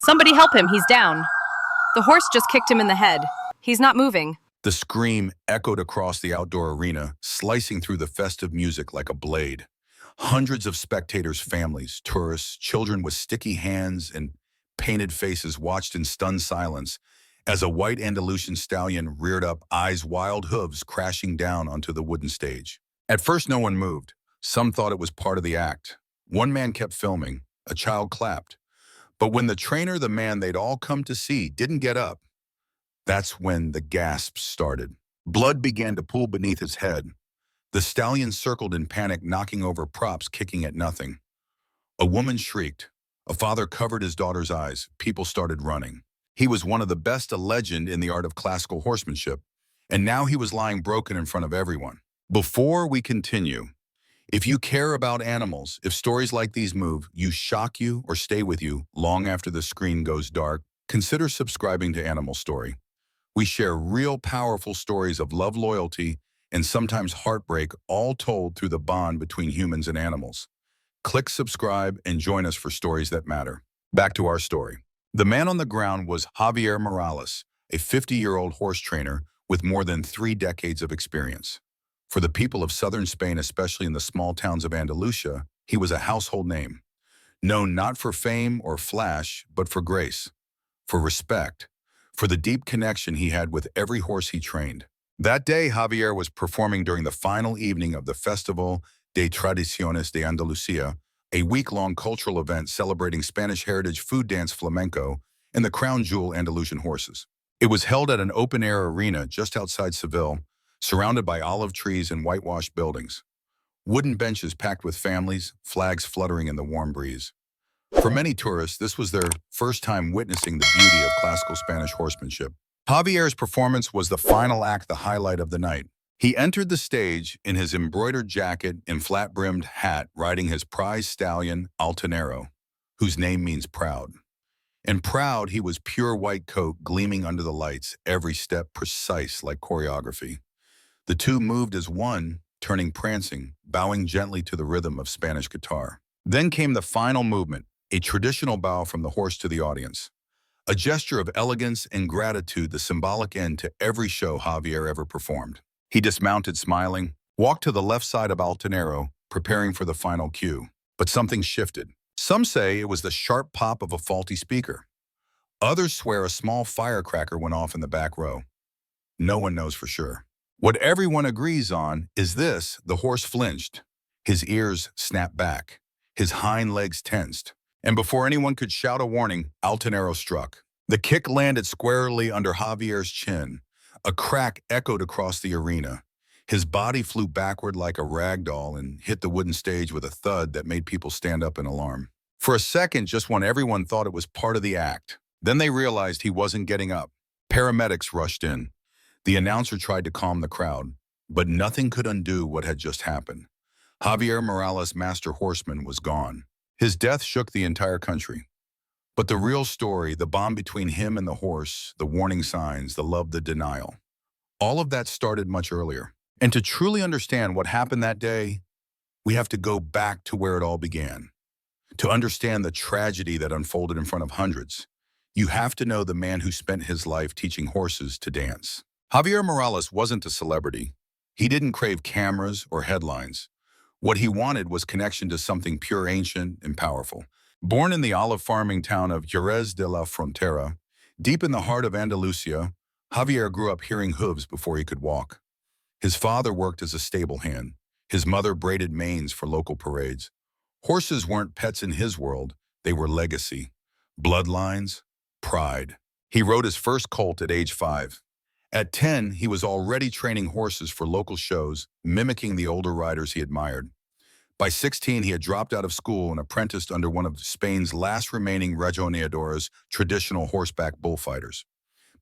Somebody help him, he's down. The horse just kicked him in the head. He's not moving. The scream echoed across the outdoor arena, slicing through the festive music like a blade. Hundreds of spectators, families, tourists, children with sticky hands and painted faces watched in stunned silence as a white Andalusian stallion reared up, eyes wild, hooves crashing down onto the wooden stage. At first, no one moved. Some thought it was part of the act. One man kept filming. A child clapped. But when the trainer, the man they'd all come to see, didn't get up, that's when the gasps started. Blood began to pool beneath his head. The stallion circled in panic, knocking over props, kicking at nothing. A woman shrieked. A father covered his daughter's eyes. People started running. He was one of the best, a legend in the art of classical horsemanship, and now he was lying broken in front of everyone. Before we continue, if you care about animals, if stories like these move you, shock you, or stay with you long after the screen goes dark, consider subscribing to Animal Story. We share real, powerful stories of love, loyalty, and sometimes heartbreak, all told through the bond between humans and animals. Click subscribe and join us for stories that matter. Back to our story. The man on the ground was Javier Morales, a 50-year-old horse trainer with more than 3 decades of experience. For the people of southern Spain, especially in the small towns of Andalusia, he was a household name, known not for fame or flash, but for grace, for respect, for the deep connection he had with every horse he trained. That day, Javier was performing during the final evening of the Festival de Tradiciones de Andalusia, a week-long cultural event celebrating Spanish heritage, food, dance, flamenco, and the crown jewel Andalusian horses. It was held at an open-air arena just outside Seville, surrounded by olive trees and whitewashed buildings. Wooden benches packed with families, flags fluttering in the warm breeze. For many tourists, this was their first time witnessing the beauty of classical Spanish horsemanship. Javier's performance was the final act, the highlight of the night. He entered the stage in his embroidered jacket and flat-brimmed hat, riding his prize stallion, Altanero, whose name means proud. And proud, he was pure white coat gleaming under the lights, every step precise like choreography. The two moved as one, turning prancing, bowing gently to the rhythm of Spanish guitar. Then came the final movement, a traditional bow from the horse to the audience. A gesture of elegance and gratitude, the symbolic end to every show Javier ever performed. He dismounted smiling, walked to the left side of Altanero, preparing for the final cue. But something shifted. Some say it was the sharp pop of a faulty speaker. Others swear a small firecracker went off in the back row. No one knows for sure. What everyone agrees on is this: the horse flinched. His ears snapped back. His hind legs tensed. And before anyone could shout a warning, Altanero struck. The kick landed squarely under Javier's chin. A crack echoed across the arena. His body flew backward like a rag doll and hit the wooden stage with a thud that made people stand up in alarm. For a second, just when everyone thought it was part of the act, then they realized he wasn't getting up. Paramedics rushed in. The announcer tried to calm the crowd, but nothing could undo what had just happened. Javier Morales, master horseman, was gone. His death shook the entire country. But the real story, the bond between him and the horse, the warning signs, the love, the denial, all of that started much earlier. And to truly understand what happened that day, we have to go back to where it all began. To understand the tragedy that unfolded in front of hundreds, you have to know the man who spent his life teaching horses to dance. Javier Morales wasn't a celebrity. He didn't crave cameras or headlines. What he wanted was connection to something pure, ancient, and powerful. Born in the olive farming town of Jerez de la Frontera, deep in the heart of Andalusia, Javier grew up hearing hooves before he could walk. His father worked as a stable hand. His mother braided manes for local parades. Horses weren't pets in his world. They were legacy, bloodlines, pride. He rode his first colt at age 5. At 10, he was already training horses for local shows, mimicking the older riders he admired. By 16, he had dropped out of school and apprenticed under one of Spain's last remaining regioneadores, traditional horseback bullfighters.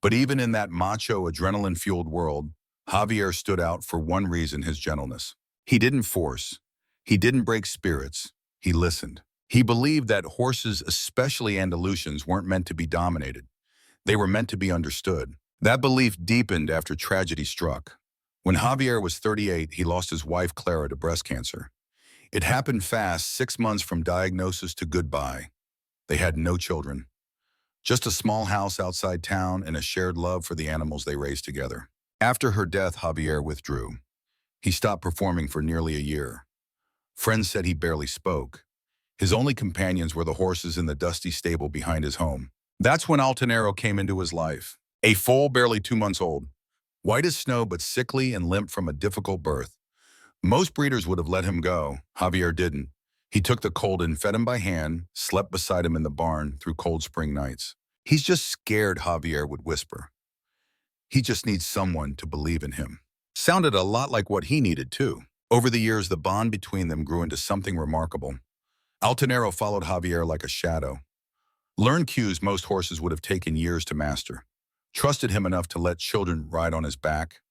But even in that macho, adrenaline-fueled world, Javier stood out for one reason: his gentleness. He didn't force. He didn't break spirits. He listened. He believed that horses, especially Andalusians, weren't meant to be dominated. They were meant to be understood. That belief deepened after tragedy struck. When Javier was 38, he lost his wife Clara to breast cancer. It happened fast, 6 months from diagnosis to goodbye. They had no children. Just a small house outside town and a shared love for the animals they raised together. After her death, Javier withdrew. He stopped performing for nearly a year. Friends said he barely spoke. His only companions were the horses in the dusty stable behind his home. That's when Altanero came into his life. A foal barely 2 months old, white as snow but sickly and limp from a difficult birth. Most breeders would have let him go. Javier didn't. He took the colt and fed him by hand, slept beside him in the barn through cold spring nights. He's just scared, Javier would whisper. He just needs someone to believe in him. Sounded a lot like what he needed too. Over the years, the bond between them grew into something remarkable. Altanero followed Javier like a shadow. Learned cues most horses would have taken years to master. Trusted him enough to let children ride on his back.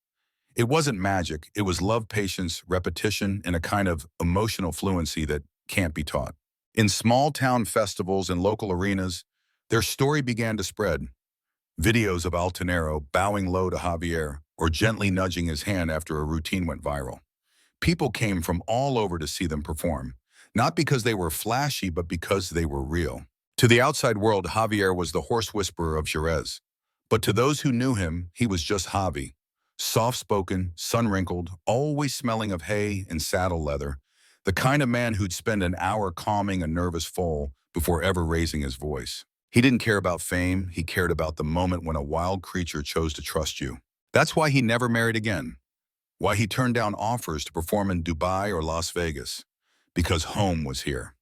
It wasn't magic, it was love, patience, repetition, and a kind of emotional fluency that can't be taught. In small town festivals and local arenas, their story began to spread. Videos of Altanero bowing low to Javier or gently nudging his hand after a routine went viral. People came from all over to see them perform, not because they were flashy, but because they were real. To the outside world, Javier was the horse whisperer of Jerez. But to those who knew him, he was just Javi. Soft-spoken, sun-wrinkled, always smelling of hay and saddle leather, the kind of man who'd spend an hour calming a nervous foal before ever raising his voice. He didn't care about fame, he cared about the moment when a wild creature chose to trust you. That's why he never married again. Why he turned down offers to perform in Dubai or Las Vegas. Because home was here.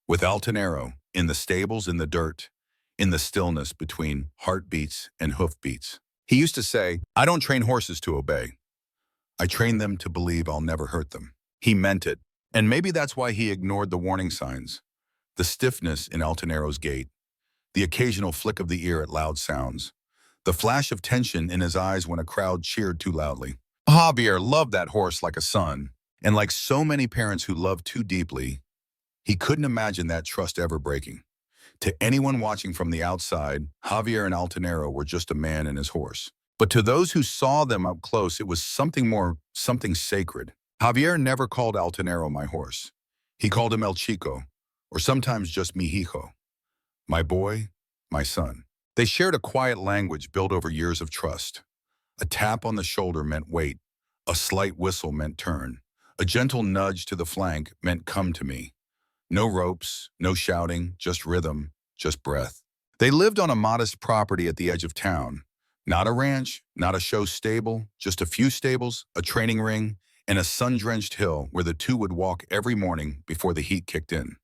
With Altanero, in the stables, in the dirt, in the stillness between heartbeats and hoofbeats. He used to say, "I don't train horses to obey. I train them to believe I'll never hurt them." He meant it. And maybe that's why he ignored the warning signs. The stiffness in Altanero's gait, the occasional flick of the ear at loud sounds, the flash of tension in his eyes when a crowd cheered too loudly. Javier loved that horse like a son, and like so many parents who love too deeply, he couldn't imagine that trust ever breaking. To anyone watching from the outside, Javier and Altanero were just a man and his horse. But to those who saw them up close, it was something more, something sacred. Javier never called Altanero my horse. He called him El Chico, or sometimes just mi hijo, my boy, my son. They shared a quiet language built over years of trust. A tap on the shoulder meant wait. A slight whistle meant turn. A gentle nudge to the flank meant come to me. No ropes, no shouting, just rhythm, just breath. They lived on a modest property at the edge of town. Not a ranch, not a show stable, just a few stables, a training ring, and a sun-drenched hill where the two would walk every morning before the heat kicked in.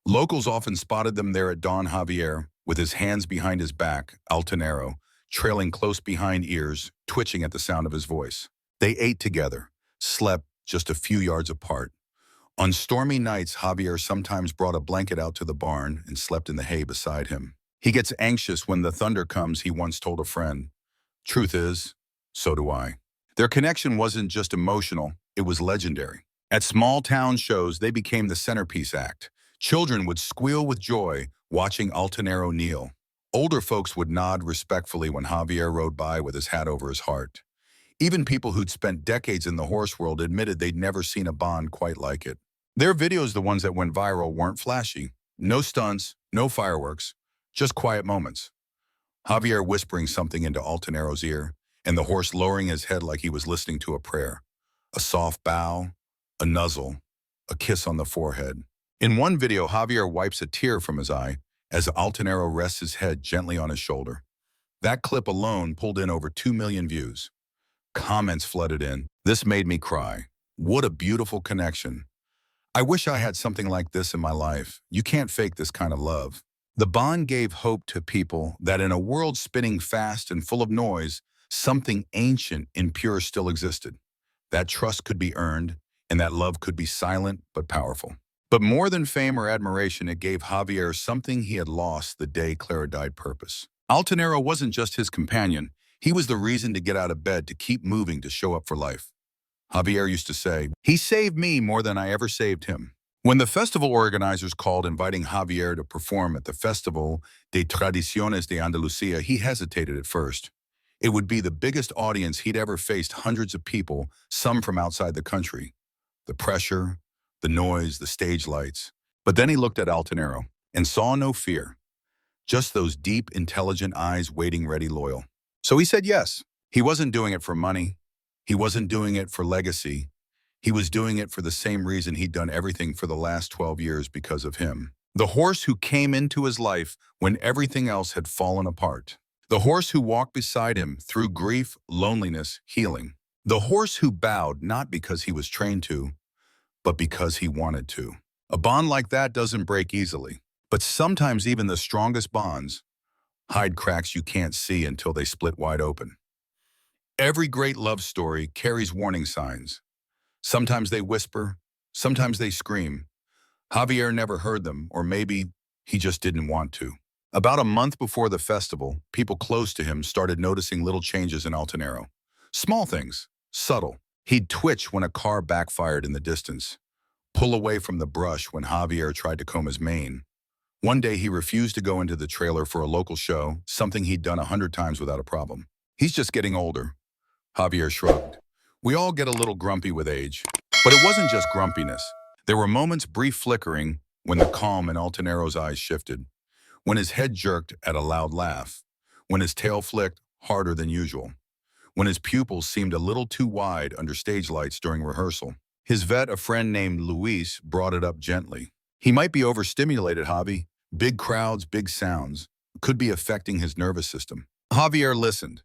Locals often spotted them there at dawn. Javier, with his hands behind his back, Altanero, trailing close behind ears, twitching at the sound of his voice. They ate together, slept just a few yards apart. On stormy nights, Javier sometimes brought a blanket out to the barn and slept in the hay beside him. He gets anxious when the thunder comes, he once told a friend. Truth is, so do I. Their connection wasn't just emotional, it was legendary. At small town shows, they became the centerpiece act. Children would squeal with joy watching Altanero kneel. Older folks would nod respectfully when Javier rode by with his hat over his heart. Even people who'd spent decades in the horse world admitted they'd never seen a bond quite like it. Their videos, the ones that went viral, weren't flashy. No stunts, no fireworks, just quiet moments. Javier whispering something into Altanero's ear, and the horse lowering his head like he was listening to a prayer. A soft bow, a nuzzle, a kiss on the forehead. In one video, Javier wipes a tear from his eye as Altanero rests his head gently on his shoulder. That clip alone pulled in over 2 million views. Comments flooded in. This made me cry. What a beautiful connection. I wish I had something like this in my life. You can't fake this kind of love. The bond gave hope to people that in a world spinning fast and full of noise, something ancient and pure still existed. That trust could be earned, and that love could be silent but powerful. But more than fame or admiration, it gave Javier something he had lost the day Clara died: purpose. Altanero wasn't just his companion. He was the reason to get out of bed, to keep moving, to show up for life. Javier used to say, "He saved me more than I ever saved him." When the festival organizers called inviting Javier to perform at the Festival de Tradiciones de Andalusia, he hesitated at first. It would be the biggest audience he'd ever faced, hundreds of people, some from outside the country. The pressure, the noise, the stage lights. But then he looked at Altanero and saw no fear, Just those deep, intelligent eyes waiting ready loyal. So he said yes. He wasn't doing it for money. He wasn't doing it for legacy. He was doing it for the same reason he'd done everything for the last 12 years, because of him. The horse who came into his life when everything else had fallen apart. The horse who walked beside him through grief, loneliness, healing. The horse who bowed not because he was trained to, but because he wanted to. A bond like that doesn't break easily, but sometimes even the strongest bonds hide cracks you can't see until they split wide open. Every great love story carries warning signs. Sometimes they whisper, sometimes they scream. Javier never heard them, or maybe he just didn't want to. About a month before the festival, people close to him started noticing little changes in Altanero. Small things, subtle. He'd twitch when a car backfired in the distance, pull away from the brush when Javier tried to comb his mane. One day he refused to go into the trailer for a local show, something he'd done 100 times without a problem. He's just getting older. Javier shrugged. We all get a little grumpy with age. But it wasn't just grumpiness. There were moments, brief flickering, when the calm in Altanero's eyes shifted, when his head jerked at a loud laugh, when his tail flicked harder than usual, when his pupils seemed a little too wide under stage lights during rehearsal. His vet, a friend named Luis, brought it up gently. He might be overstimulated, Javi. Big crowds, big sounds. Could be affecting his nervous system. Javier listened.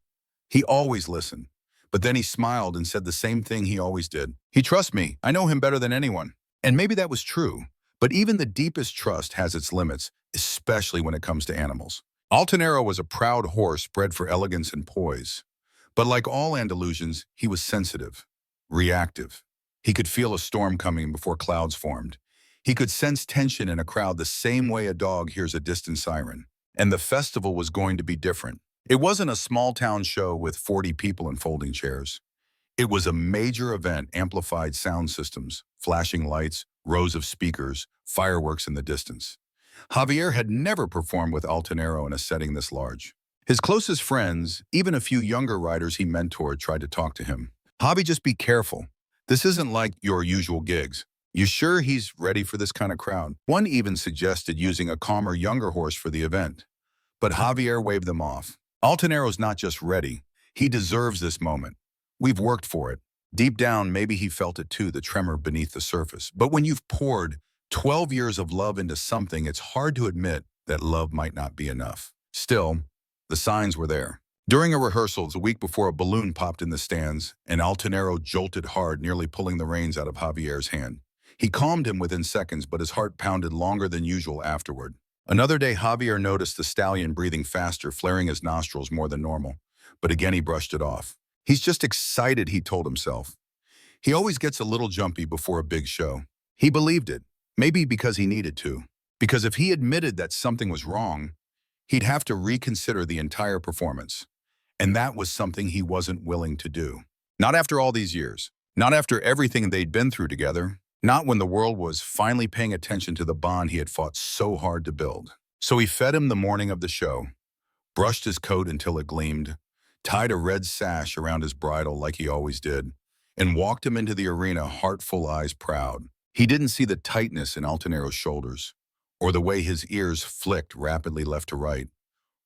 He always listened. But then he smiled and said the same thing he always did. He trusts me. I know him better than anyone. And maybe that was true. But even the deepest trust has its limits, especially when it comes to animals. Altanero was a proud horse bred for elegance and poise. But like all Andalusians, he was sensitive, reactive. He could feel a storm coming before clouds formed. He could sense tension in a crowd the same way a dog hears a distant siren. And the festival was going to be different. It wasn't a small-town show with 40 people in folding chairs. It was a major event, amplified sound systems, flashing lights, rows of speakers, fireworks in the distance. Javier had never performed with Altanero in a setting this large. His closest friends, even a few younger riders he mentored, tried to talk to him. Javi, just be careful. This isn't like your usual gigs. You sure he's ready for this kind of crowd? One even suggested using a calmer, younger horse for the event. But Javier waved them off. Altanero's not just ready. He deserves this moment. We've worked for it. Deep down, maybe he felt it too, the tremor beneath the surface. But when you've poured 12 years of love into something, it's hard to admit that love might not be enough. Still, the signs were there. During a rehearsal, the week before, a balloon popped in the stands, and Altanero jolted hard, nearly pulling the reins out of Javier's hand. He calmed him within seconds, but his heart pounded longer than usual afterward. Another day, Javier noticed the stallion breathing faster, flaring his nostrils more than normal. But again, he brushed it off. He's just excited, he told himself. He always gets a little jumpy before a big show. He believed it, maybe because he needed to. Because if he admitted that something was wrong, he'd have to reconsider the entire performance. And that was something he wasn't willing to do. Not after all these years. Not after everything they'd been through together. Not when the world was finally paying attention to the bond he had fought so hard to build. So he fed him the morning of the show, brushed his coat until it gleamed, tied a red sash around his bridle like he always did, and walked him into the arena, heart full, eyes proud. He didn't see the tightness in Altanero's shoulders, or the way his ears flicked rapidly left to right,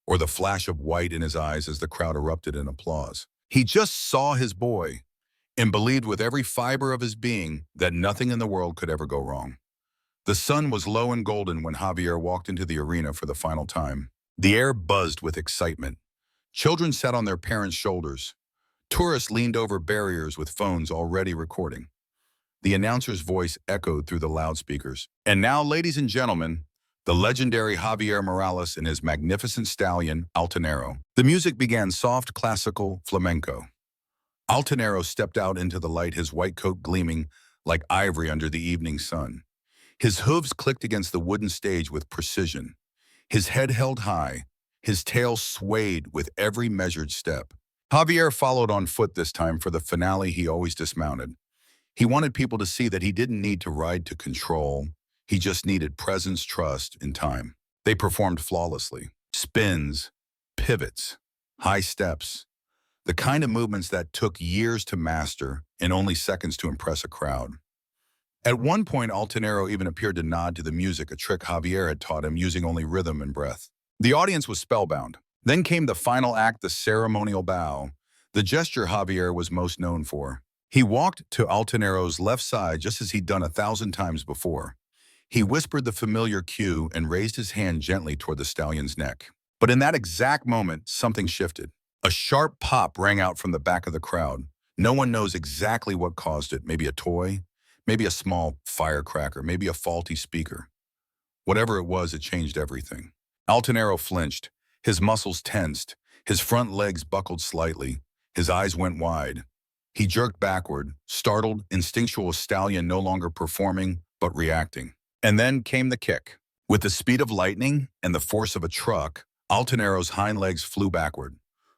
or the flash of white in his eyes as the crowd erupted in applause. He just saw his boy, and believed with every fiber of his being that nothing in the world could ever go wrong. The sun was low and golden when Javier walked into the arena for the final time. The air buzzed with excitement. Children sat on their parents' shoulders. Tourists leaned over barriers with phones already recording. The announcer's voice echoed through the loudspeakers. And now, ladies and gentlemen, the legendary Javier Morales and his magnificent stallion, Altanero. The music began soft, classical flamenco. Altanero stepped out into the light, his white coat gleaming like ivory under the evening sun. His hooves clicked against the wooden stage with precision. His head held high, his tail swayed with every measured step. Javier followed on foot this time for the finale. He always dismounted. He wanted people to see that he didn't need to ride to control. He just needed presence, trust, and time. They performed flawlessly. Spins, pivots, high steps. The kind of movements that took years to master and only seconds to impress a crowd. At one point, Altanero even appeared to nod to the music, a trick Javier had taught him using only rhythm and breath. The audience was spellbound. Then came the final act, the ceremonial bow, the gesture Javier was most known for. He walked to Altanero's left side just as he'd done 1,000 times before. He whispered the familiar cue and raised his hand gently toward the stallion's neck. But in that exact moment, something shifted. A sharp pop rang out from the back of the crowd. No one knows exactly what caused it. Maybe a toy, maybe a small firecracker, maybe a faulty speaker. Whatever it was, it changed everything. Altanero flinched. His muscles tensed. His front legs buckled slightly. His eyes went wide. He jerked backward, startled, instinctual stallion no longer performing, but reacting. And then came the kick. With the speed of lightning and the force of a truck, Altanero's hind legs flew backward.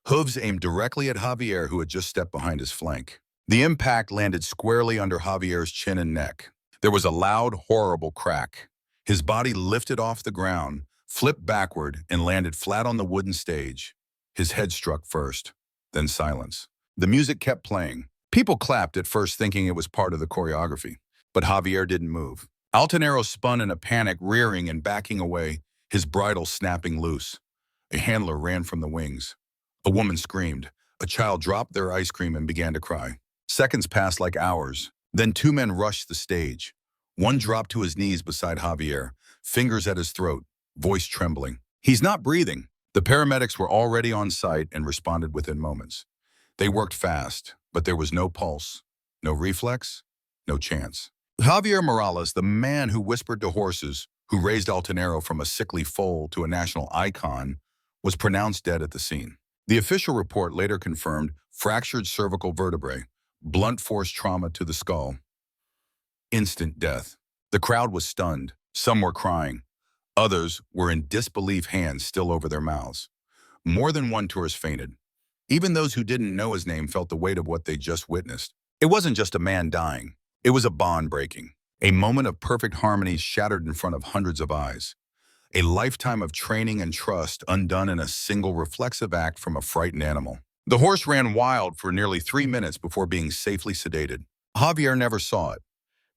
Hooves aimed directly at Javier, who had just stepped behind his flank. The impact landed squarely under Javier's chin and neck. There was a loud, horrible crack. His body lifted off the ground, flipped backward, and landed flat on the wooden stage. His head struck first, then silence. The music kept playing. People clapped at first thinking it was part of the choreography, but Javier didn't move. Altanero spun in a panic, rearing and backing away, his bridle snapping loose. A handler ran from the wings. A woman screamed. A child dropped their ice cream and began to cry. Seconds passed like hours. Then two men rushed the stage. One dropped to his knees beside Javier, fingers at his throat, voice trembling. "He's not breathing." The paramedics were already on site and responded within moments. They worked fast, but there was no pulse, no reflex, no chance. Javier Morales, the man who whispered to horses, who raised Altanero from a sickly foal to a national icon, was pronounced dead at the scene. The official report later confirmed fractured cervical vertebrae, blunt force trauma to the skull. Instant death. The crowd was stunned. Some were crying. Others were in disbelief, hands still over their mouths. More than one tourist fainted. Even those who didn't know his name felt the weight of what they just witnessed. It wasn't just a man dying. It was a bond breaking. A moment of perfect harmony shattered in front of hundreds of eyes. A lifetime of training and trust undone in a single reflexive act from a frightened animal. The horse ran wild for nearly 3 minutes before being safely sedated. Javier never saw it,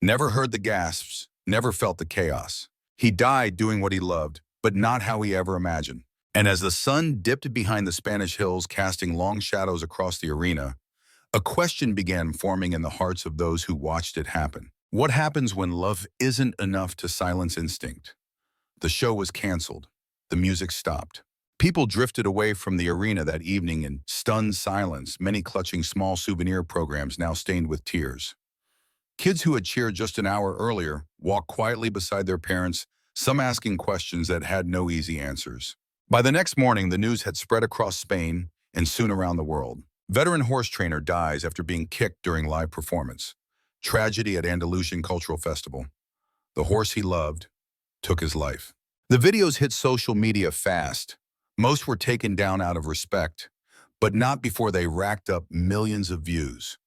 never heard the gasps, never felt the chaos. He died doing what he loved, but not how he ever imagined. And as the sun dipped behind the Spanish hills, casting long shadows across the arena, a question began forming in the hearts of those who watched it happen. What happens when love isn't enough to silence instinct? The show was canceled. The music stopped. People drifted away from the arena that evening in stunned silence, many clutching small souvenir programs now stained with tears. Kids who had cheered just an hour earlier walked quietly beside their parents, some asking questions that had no easy answers. By the next morning, the news had spread across Spain and soon around the world. Veteran horse trainer dies after being kicked during live performance. Tragedy at Andalusian Cultural Festival. The horse he loved took his life. The videos hit social media fast. Most were taken down out of respect, but not before they racked up millions of views.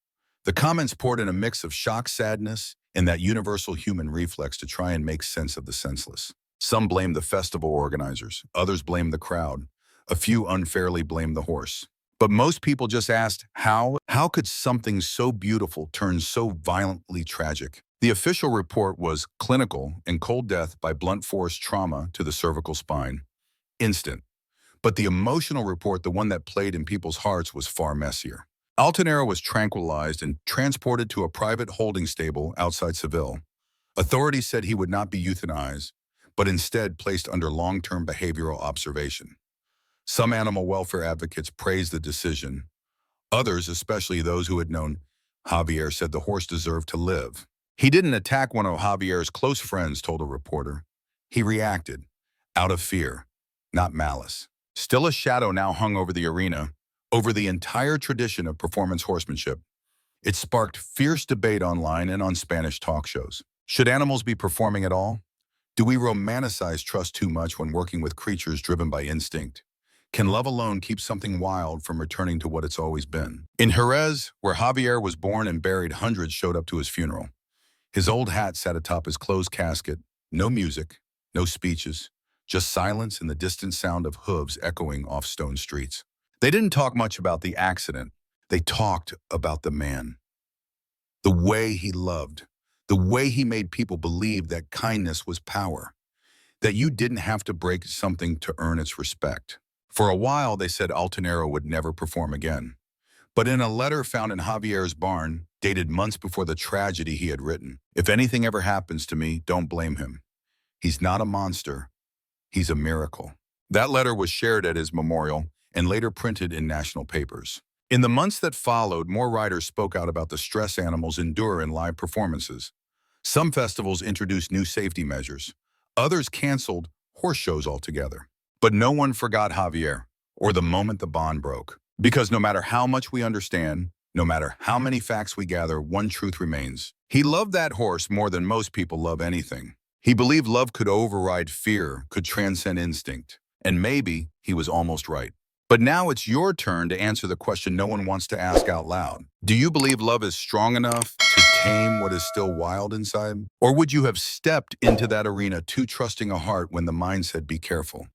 The comments poured in a mix of shock, sadness, and that universal human reflex to try and make sense of the senseless. Some blamed the festival organizers, others blamed the crowd. A few unfairly blamed the horse. But most people just asked, how could something so beautiful turn so violently tragic? The official report was clinical and cold death by blunt force trauma to the cervical spine. Instant. But the emotional report, the one that played in people's hearts, was far messier. Altanero was tranquilized and transported to a private holding stable outside Seville. Authorities said he would not be euthanized, but instead placed under long-term behavioral observation. Some animal welfare advocates praised the decision. Others, especially those who had known Javier, said the horse deserved to live. He didn't attack one of Javier's close friends, told a reporter. He reacted, out of fear, not malice. Still, a shadow now hung over the arena, over the entire tradition of performance horsemanship. It sparked fierce debate online and on Spanish talk shows. Should animals be performing at all? Do we romanticize trust too much when working with creatures driven by instinct? Can love alone keep something wild from returning to what it's always been? In Jerez, where Javier was born and buried, hundreds showed up to his funeral. His old hat sat atop his closed casket. No music, no speeches, just silence and the distant sound of hooves echoing off stone streets. They didn't talk much about the accident. They talked about the man. The way he loved. The way he made people believe that kindness was power. that you didn't have to break something to earn its respect. For a while, they said Altanero would never perform again. But in a letter found in Javier's barn, dated months before the tragedy he had written, "If anything ever happens to me, don't blame him. He's not a monster. He's a miracle." That letter was shared at his memorial and later printed in national papers. In the months that followed, more writers spoke out about the stress animals endure in live performances. Some festivals introduced new safety measures. Others canceled horse shows altogether. But no one forgot Javier, or the moment the bond broke. Because no matter how much we understand, no matter how many facts we gather, one truth remains. He loved that horse more than most people love anything. He believed love could override fear, could transcend instinct. And maybe he was almost right. But now it's your turn to answer the question no one wants to ask out loud. Do you believe love is strong enough to tame what is still wild inside? Or would you have stepped into that arena too trusting a heart when the mind said, be careful?